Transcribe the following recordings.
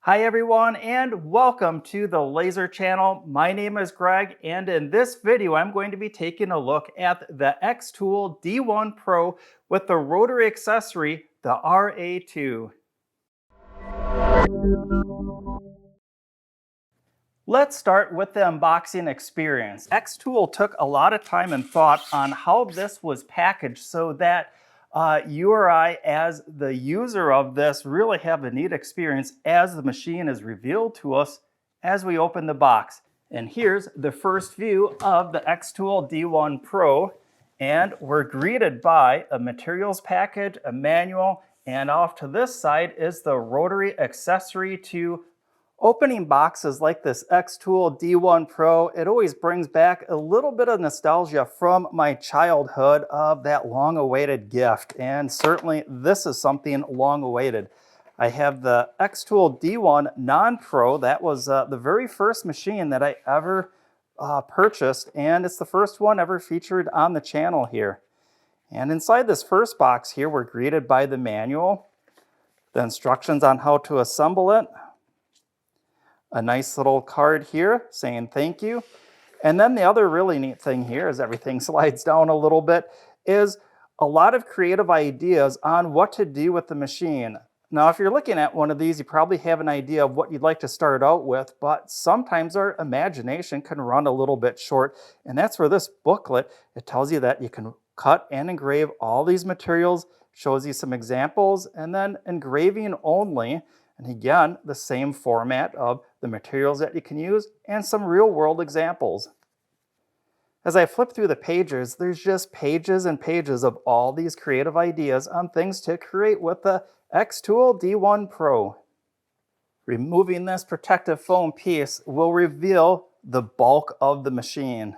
Hi everyone and welcome to the Laser Channel. My name is Greg and in this video I'm going to be taking a look at the Xtool D1 Pro with the rotary accessory, the RA2. Let's start with the unboxing experience. Xtool took a lot of time and thought on how this was packaged so that you or I, as the user of this, really have a neat experience as the machine is revealed to us as we open the box. And here's the first view of the Xtool D1 Pro. And we're greeted by a materials package, a manual, and off to this side is the rotary accessory to opening boxes like this Xtool D1 Pro. It always brings back a little bit of nostalgia from my childhood of that long-awaited gift. And certainly this is something long-awaited. I have the Xtool D1 Non-Pro. That was the very first machine that I ever purchased, and it's the first one ever featured on the channel here. And inside this first box here, we're greeted by the manual, the instructions on how to assemble it, a nice little card here saying thank you. And then the other really neat thing here, as everything slides down a little bit, is a lot of creative ideas on what to do with the machine. Now, if you're looking at one of these, you probably have an idea of what you'd like to start out with, but sometimes our imagination can run a little bit short. And that's where this booklet, it tells you that you can cut and engrave all these materials, shows you some examples, and then engraving only. And again, the same format of the materials that you can use and some real world examples. As I flip through the pages, there's just pages and pages of all these creative ideas on things to create with the Xtool D1 Pro. Removing this protective foam piece will reveal the bulk of the machine.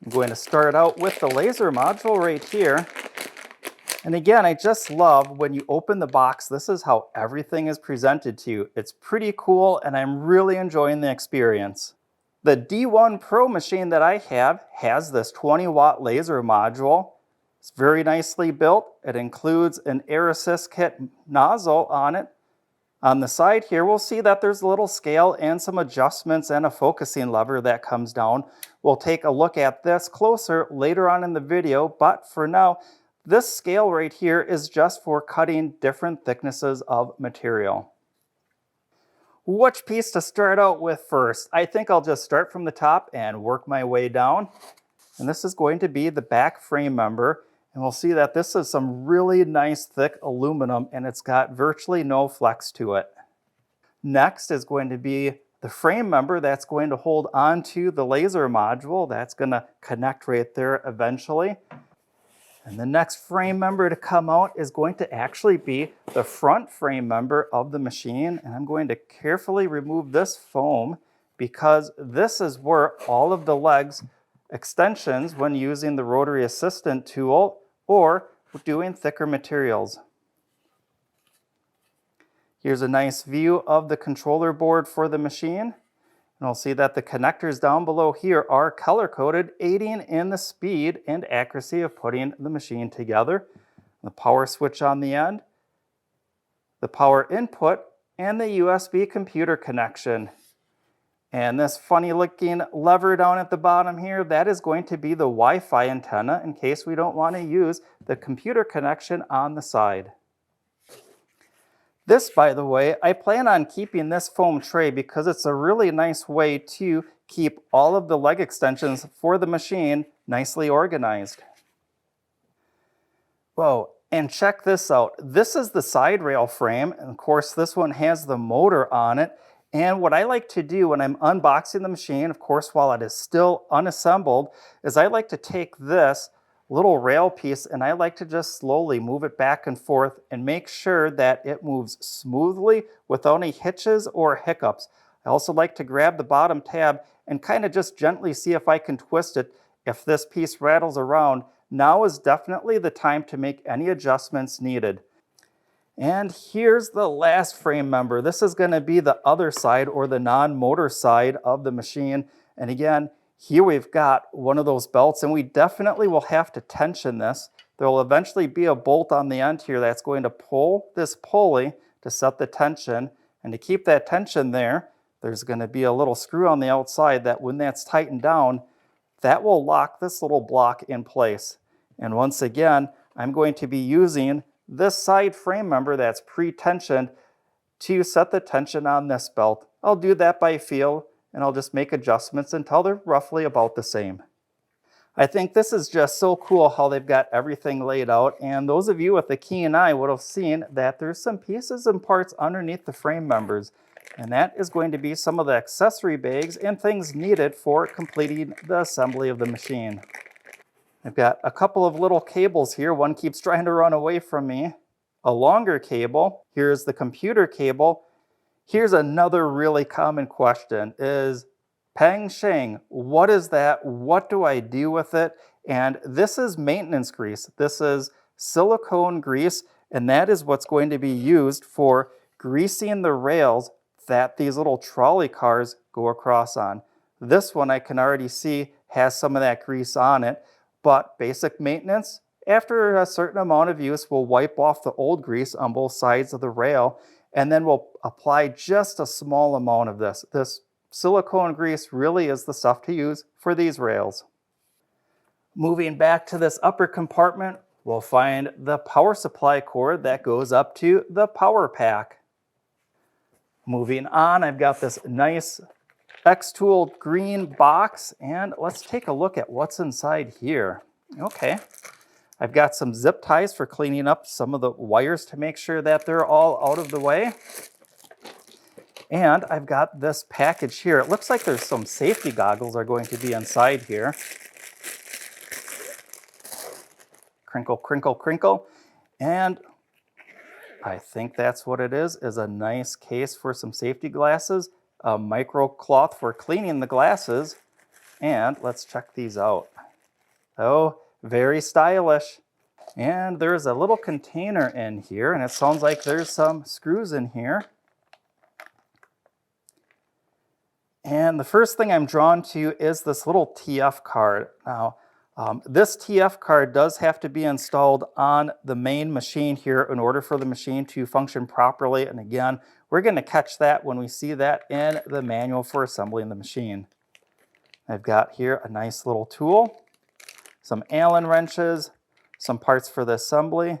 I'm going to start out with the laser module right here. And again, I just love when you open the box, this is how everything is presented to you. It's pretty cool and I'm really enjoying the experience. The D1 Pro machine that I have has this 20-watt laser module. It's very nicely built. It includes an air assist kit nozzle on it. On the side here, we'll see that there's a little scale and some adjustments and a focusing lever that comes down. We'll take a look at this closer later on in the video, but for now, this scale right here is just for cutting different thicknesses of material. Which piece to start out with first? I think I'll just start from the top and work my way down. And this is going to be the back frame member. And we'll see that this is some really nice thick aluminum and it's got virtually no flex to it. Next is going to be the frame member that's going to hold onto the laser module. That's going to connect right there eventually. And the next frame member to come out is going to actually be the front frame member of the machine. And I'm going to carefully remove this foam because this is where all of the legs extensions when using the rotary assistant tool or doing thicker materials. Here's a nice view of the controller board for the machine. And we'll see that the connectors down below here are color-coded, aiding in the speed and accuracy of putting the machine together. The power switch on the end, the power input, and the USB computer connection. And this funny-looking lever down at the bottom here, that is going to be the Wi-Fi antenna in case we don't want to use the computer connection on the side. This, by the way, I plan on keeping this foam tray because it's a really nice way to keep all of the leg extensions for the machine nicely organized. Whoa, and check this out. This is the side rail frame, and of course this one has the motor on it. And what I like to do when I'm unboxing the machine, of course while it is still unassembled, is I like to take this little rail piece and I like to just slowly move it back and forth and make sure that it moves smoothly without any hitches or hiccups. I also like to grab the bottom tab and kind of just gently see if I can twist it. If this piece rattles around, now is definitely the time to make any adjustments needed. And here's the last frame member. This is going to be the other side or the non-motor side of the machine. And again, here we've got one of those belts and we definitely will have to tension this. There will eventually be a bolt on the end here that's going to pull this pulley to set the tension. And to keep that tension there, there's going to be a little screw on the outside that when that's tightened down, that will lock this little block in place. And once again, I'm going to be using this side frame member that's pre-tensioned to set the tension on this belt. I'll do that by feel, and I'll just make adjustments until they're roughly about the same. I think this is just so cool how they've got everything laid out, and those of you with a keen eye would have seen that there's some pieces and parts underneath the frame members, and that is going to be some of the accessory bags and things needed for completing the assembly of the machine. I've got a couple of little cables here. One keeps trying to run away from me. A longer cable. Here's the computer cable. Here's another really common question is, Peng Sheng, what is that? What do I do with it? And this is maintenance grease. This is silicone grease, and that is what's going to be used for greasing the rails that these little trolley cars go across on. This one I can already see has some of that grease on it, but basic maintenance, after a certain amount of use, we'll wipe off the old grease on both sides of the rail, and then we'll apply just a small amount of this. This silicone grease really is the stuff to use for these rails. Moving back to this upper compartment, we'll find the power supply cord that goes up to the power pack. Moving on, I've got this nice Xtool green box, and let's take a look at what's inside here. Okay, I've got some zip ties for cleaning up some of the wires to make sure that they're all out of the way. And I've got this package here. It looks like there's some safety goggles are going to be inside here. Crinkle, crinkle, crinkle. And I think that's what it is a nice case for some safety glasses, a micro cloth for cleaning the glasses, and let's check these out. Oh, very stylish. And there's a little container in here, and it sounds like there's some screws in here. And the first thing I'm drawn to is this little TF card. Now, this TF card does have to be installed on the main machine here in order for the machine to function properly. And again, we're going to catch that when we see that in the manual for assembling the machine. I've got here a nice little tool, some Allen wrenches, some parts for the assembly.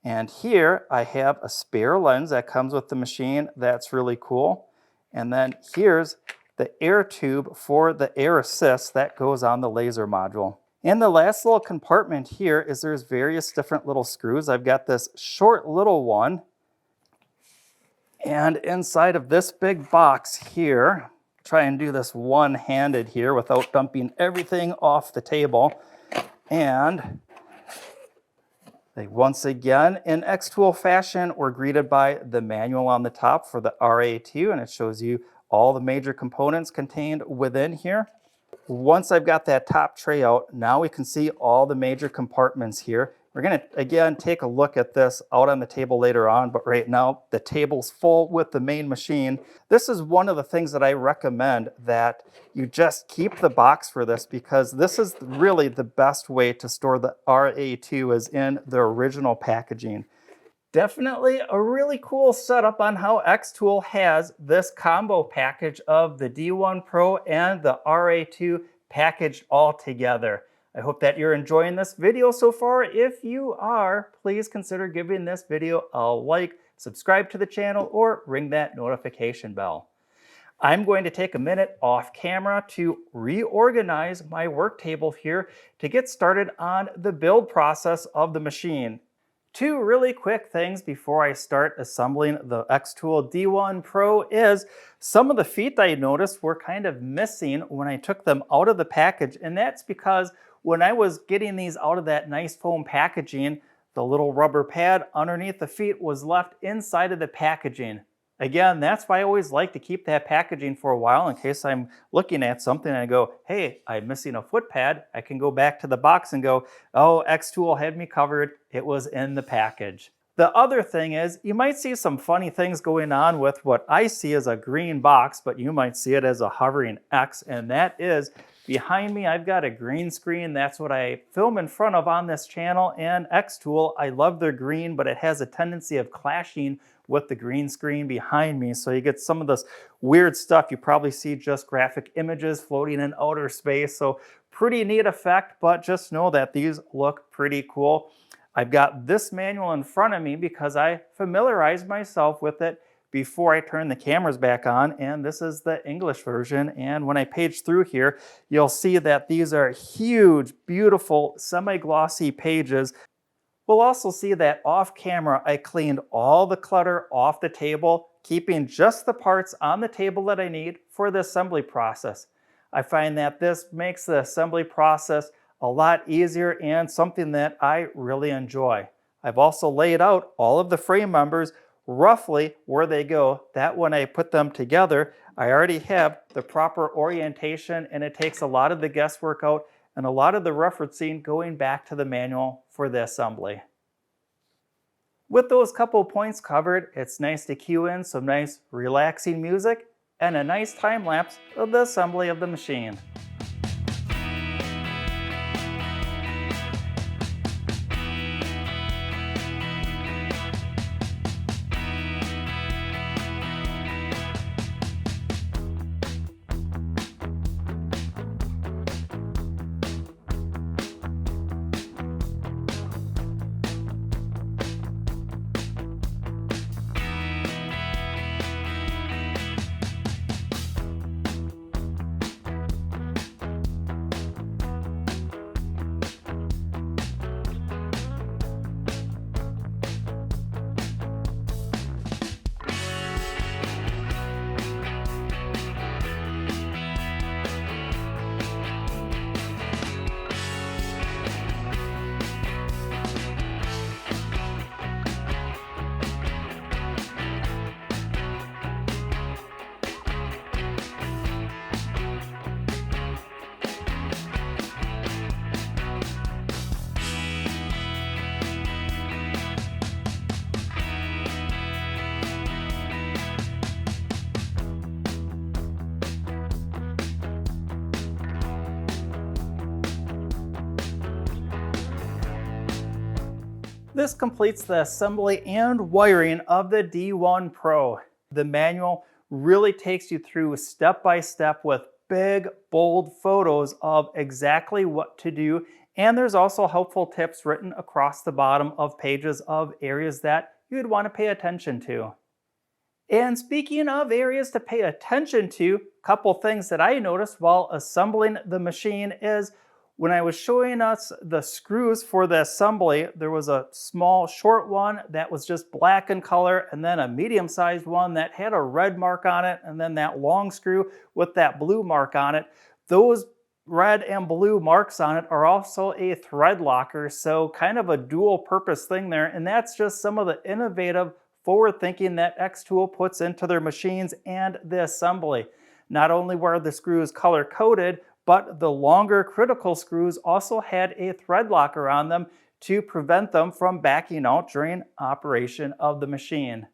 And here I have a spare lens that comes with the machine. That's really cool. And then here's the air tube for the air assist that goes on the laser module. In the last little compartment here is there's various different little screws. I've got this short little one. And inside of this big box here, try and do this one-handed here without dumping everything off the table. And once again, in Xtool fashion, we're greeted by the manual on the top for the RA2, and it shows you all the major components contained within here. Once I've got that top tray out, now we can see all the major compartments here. We're going to, again, take a look at this out on the table later on, but right now the table's full with the main machine. This is one of the things that I recommend that you just keep the box for this, because this is really the best way to store the RA2 is in the original packaging. Definitely a really cool setup on how Xtool has this combo package of the D1 Pro and the RA2 packaged all together. I hope that you're enjoying this video so far. If you are, please consider giving this video a like, subscribe to the channel, or ring that notification bell. I'm going to take a minute off camera to reorganize my work table here to get started on the build process of the machine. Two really quick things before I start assembling the Xtool D1 Pro is some of the feet I noticed were kind of missing when I took them out of the package, and that's because when I was getting these out of that nice foam packaging, the little rubber pad underneath the feet was left inside of the packaging. Again, that's why I always like to keep that packaging for a while in case I'm looking at something and I go, hey, I'm missing a foot pad. I can go back to the box and go, oh, Xtool had me covered. It was in the package. The other thing is you might see some funny things going on with what I see as a green box, but you might see it as a hovering X, and that is behind me, I've got a green screen. That's what I film in front of on this channel, and Xtool, I love their green, but it has a tendency of clashing with the green screen behind me. So you get some of this weird stuff. You probably see just graphic images floating in outer space. So pretty neat effect, but just know that these look pretty cool. I've got this manual in front of me because I familiarized myself with it before I turn the cameras back on, and this is the English version. And when I page through here, you'll see that these are huge, beautiful, semi-glossy pages. We'll also see that off camera, I cleaned all the clutter off the table, keeping just the parts on the table that I need for the assembly process. I find that this makes the assembly process a lot easier and something that I really enjoy. I've also laid out all of the frame members roughly where they go. That when I put them together, I already have the proper orientation, and it takes a lot of the guesswork out and a lot of the referencing going back to the manual for the assembly. With those couple points covered, it's nice to cue in some nice relaxing music and a nice time lapse of the assembly of the machine. This completes the assembly and wiring of the D1 Pro. The manual really takes you through step by step with big, bold photos of exactly what to do. And there's also helpful tips written across the bottom of pages of areas that you'd want to pay attention to. And speaking of areas to pay attention to, a couple things that I noticed while assembling the machine is when I was showing us the screws for the assembly, there was a small short one that was just black in color, and then a medium-sized one that had a red mark on it, and then that long screw with that blue mark on it. Those red and blue marks on it are also a thread locker, so kind of a dual purpose thing there, and that's just some of the innovative forward thinking that Xtool puts into their machines and the assembly. Not only were the screws color coded, but the longer critical screws also had a thread locker on them to prevent them from backing out during operation of the machine.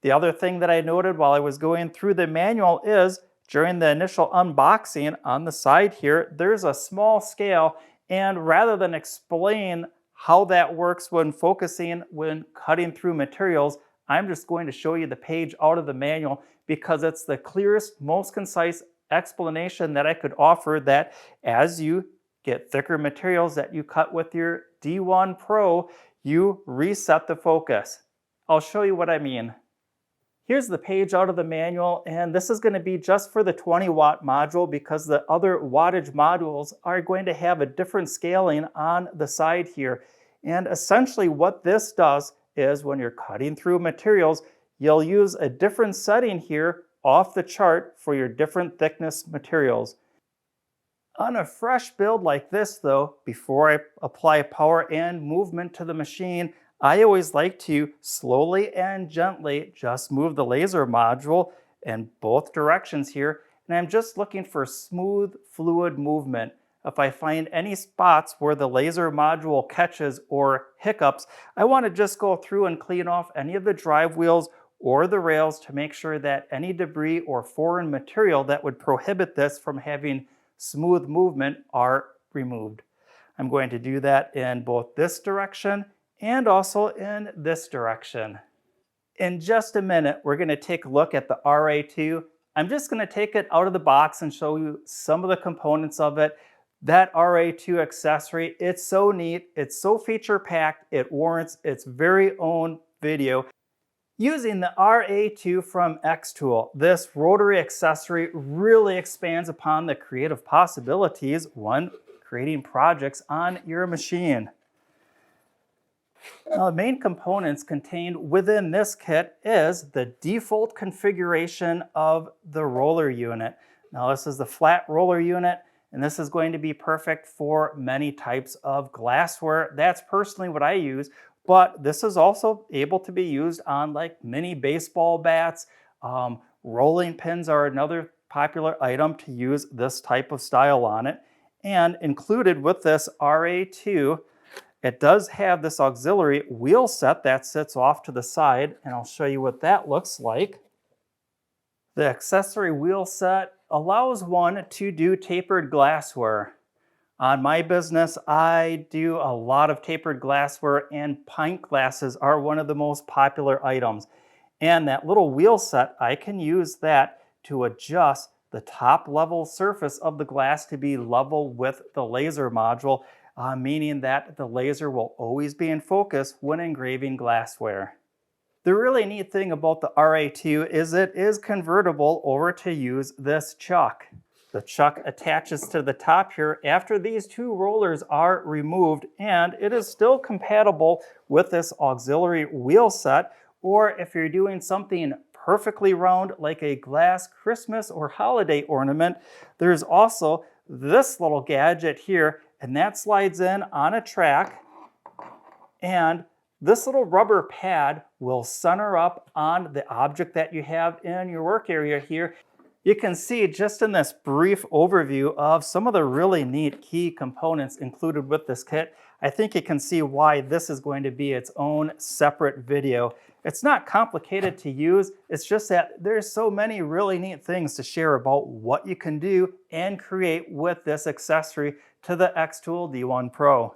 The other thing that I noted while I was going through the manual is during the initial unboxing on the side here, there's a small scale, and rather than explain how that works when focusing when cutting through materials, I'm just going to show you the page out of the manual because it's the clearest, most concise explanation that I could offer that as you get thicker materials that you cut with your D1 Pro, you reset the focus. I'll show you what I mean. Here's the page out of the manual, and this is going to be just for the 20-watt module because the other wattage modules are going to have a different scaling on the side here. And essentially what this does is when you're cutting through materials, you'll use a different setting here off the chart for your different thickness materials. On a fresh build like this though, before I apply power and movement to the machine, I always like to slowly and gently just move the laser module in both directions here, and I'm just looking for smooth, fluid movement. If I find any spots where the laser module catches or hiccups, I want to just go through and clean off any of the drive wheels or the rails to make sure that any debris or foreign material that would prohibit this from having smooth movement are removed. I'm going to do that in both this direction and also in this direction. In just a minute, we're going to take a look at the RA2. I'm just going to take it out of the box and show you some of the components of it. That RA2 accessory, it's so neat, it's so feature packed, it warrants its very own video. Using the RA2 from Xtool, this rotary accessory really expands upon the creative possibilities when creating projects on your machine. Now, the main components contained within this kit is the default configuration of the roller unit. Now, this is the flat roller unit, and this is going to be perfect for many types of glassware. That's personally what I use, but this is also able to be used on like mini baseball bats. Rolling pins are another popular item to use this type of style on it. And included with this RA2, it does have this auxiliary wheel set that sits off to the side, and I'll show you what that looks like. The accessory wheel set allows one to do tapered glassware. On my business, I do a lot of tapered glassware, and pint glasses are one of the most popular items. And that little wheel set, I can use that to adjust the top level surface of the glass to be level with the laser module, meaning that the laser will always be in focus when engraving glassware. The really neat thing about the RA2 is it is convertible over to use this chuck. The chuck attaches to the top here after these two rollers are removed, and it is still compatible with this auxiliary wheel set, or if you're doing something perfectly round like a glass Christmas or holiday ornament, there's also this little gadget here, and that slides in on a track, and this little rubber pad will center up on the object that you have in your work area here. You can see just in this brief overview of some of the really neat key components included with this kit, I think you can see why this is going to be its own separate video. It's not complicated to use, it's just that there's so many really neat things to share about what you can do and create with this accessory to the Xtool D1 Pro.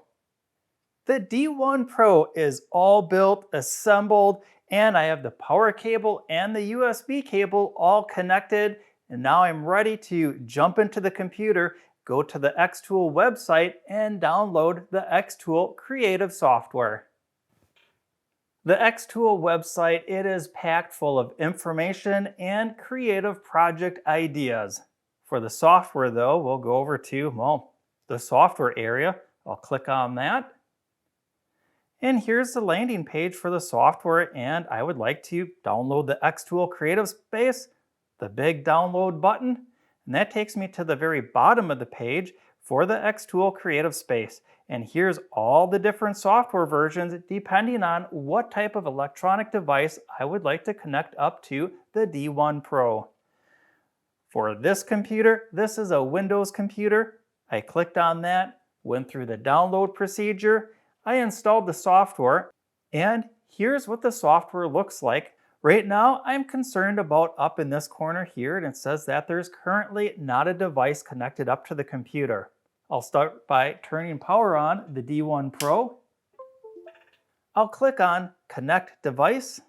The D1 Pro is all built, assembled, and I have the power cable and the USB cable all connected. And now I'm ready to jump into the computer, go to the Xtool website, and download the Xtool creative software. The Xtool website, it is packed full of information and creative project ideas. For the software though, we'll go over to, well, the software area. I'll click on that. And here's the landing page for the software, and I would like to download the Xtool Creative Space, the big download button, and that takes me to the very bottom of the page for the Xtool Creative Space. And here's all the different software versions depending on what type of electronic device I would like to connect up to the D1 Pro. For this computer, this is a Windows computer. I clicked on that, went through the download procedure, I installed the software, and here's what the software looks like. Right now, I'm concerned about up in this corner here, and it says that there's currently not a device connected up to the computer. I'll start by turning power on the D1 Pro. I'll click on Connect Device,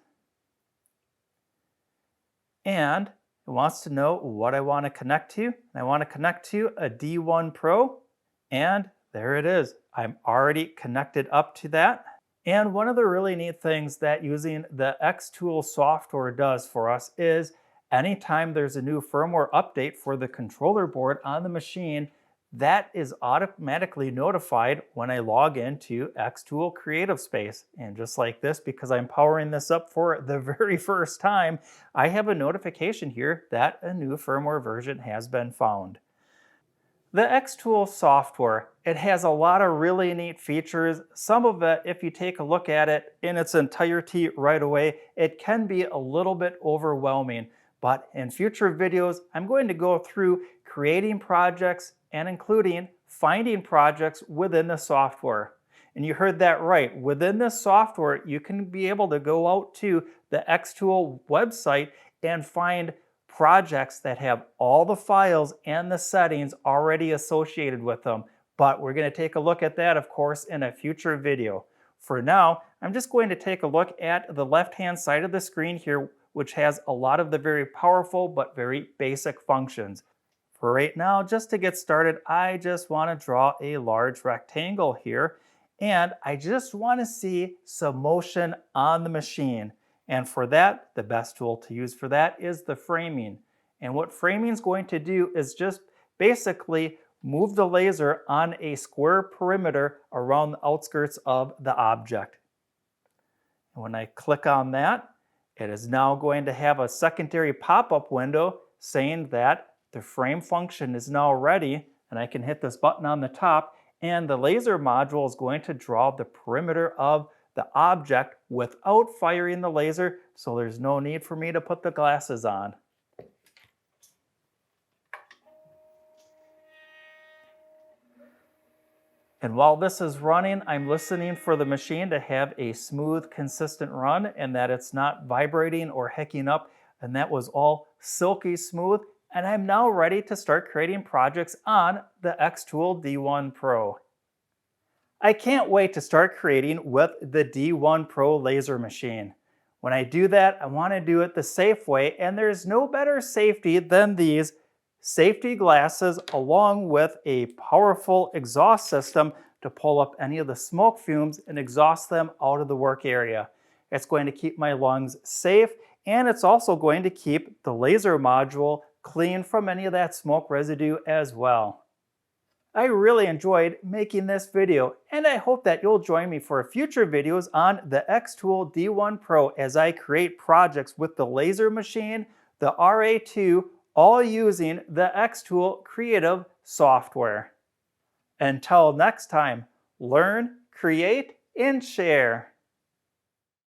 and it wants to know what I want to connect to. I want to connect to a D1 Pro, and there it is. I'm already connected up to that. And one of the really neat things that using the Xtool software does for us is anytime there's a new firmware update for the controller board on the machine, that is automatically notified when I log into Xtool Creative Space. And just like this, because I'm powering this up for the very first time, I have a notification here that a new firmware version has been found. The Xtool software, it has a lot of really neat features. Some of it, if you take a look at it in its entirety right away, it can be a little bit overwhelming. But in future videos, I'm going to go through creating projects and including finding projects within the software. And you heard that right. Within this software, you can be able to go out to the Xtool website and find projects that have all the files and the settings already associated with them. But we're going to take a look at that, of course, in a future video. For now, I'm just going to take a look at the left-hand side of the screen here, which has a lot of the very powerful but very basic functions. For right now, just to get started, I just want to draw a large rectangle here, and I just want to see some motion on the machine. And for that, the best tool to use for that is the framing. And what framing is going to do is just basically move the laser on a square perimeter around the outskirts of the object. And when I click on that, it is now going to have a secondary pop-up window saying that the frame function is now ready, and I can hit this button on the top, and the laser module is going to draw the perimeter of the object without firing the laser, so there's no need for me to put the glasses on. And while this is running, I'm listening for the machine to have a smooth, consistent run and that it's not vibrating or hicking up, and that was all silky smooth. And I'm now ready to start creating projects on the Xtool D1 Pro. I can't wait to start creating with the D1 Pro laser machine. When I do that, I want to do it the safe way, and there's no better safety than these safety glasses along with a powerful exhaust system to pull up any of the smoke fumes and exhaust them out of the work area. It's going to keep my lungs safe, and it's also going to keep the laser module clean from any of that smoke residue as well. I really enjoyed making this video, and I hope that you'll join me for future videos on the Xtool D1 Pro as I create projects with the laser machine, the RA2, all using the Xtool Creative software. Until next time, learn, create, and share.